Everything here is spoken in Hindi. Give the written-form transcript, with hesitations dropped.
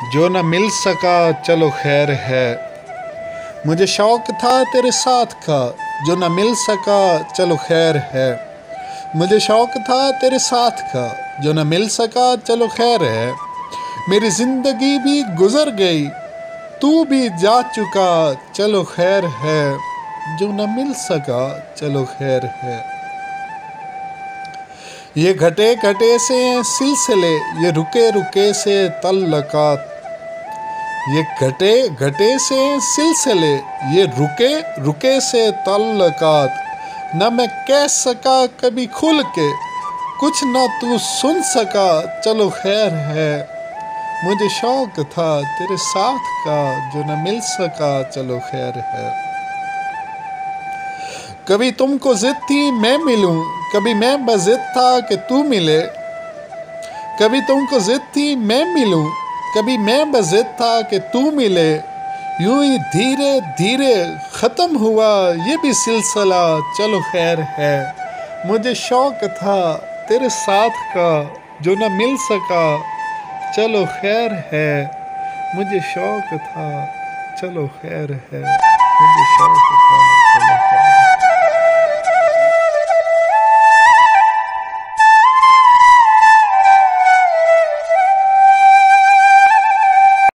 जो न मिल सका चलो खैर है। मुझे शौक था तेरे साथ का, जो न मिल सका चलो खैर है। मुझे शौक था तेरे साथ का, जो न मिल सका चलो खैर है। मेरी जिंदगी भी गुजर गई, तू भी जा चुका चलो खैर है। जो न मिल सका चलो खैर है। ये घटे घटे से सिलसिले, ये रुके रुके से तल्लकात। ये घटे घटे से सिलसिले, ये रुके रुके से तल्लकात। न मैं कह सका कभी खुल के, कुछ न तू सुन सका चलो खैर है। मुझे शौक था तेरे साथ का, जो न मिल सका चलो खैर है। कभी तुमको जिद थी मैं मिलूं, कभी मैं बजिद था कि तू मिले। कभी तुमको जिद थी मैं मिलूं, कभी मैं बजिद था कि तू मिले। यूं ही धीरे धीरे ख़त्म हुआ ये भी सिलसिला चलो खैर है। मुझे शौक था तेरे साथ का, जो न मिल सका चलो खैर है। मुझे शौक था चलो खैर है। मुझे शौक था।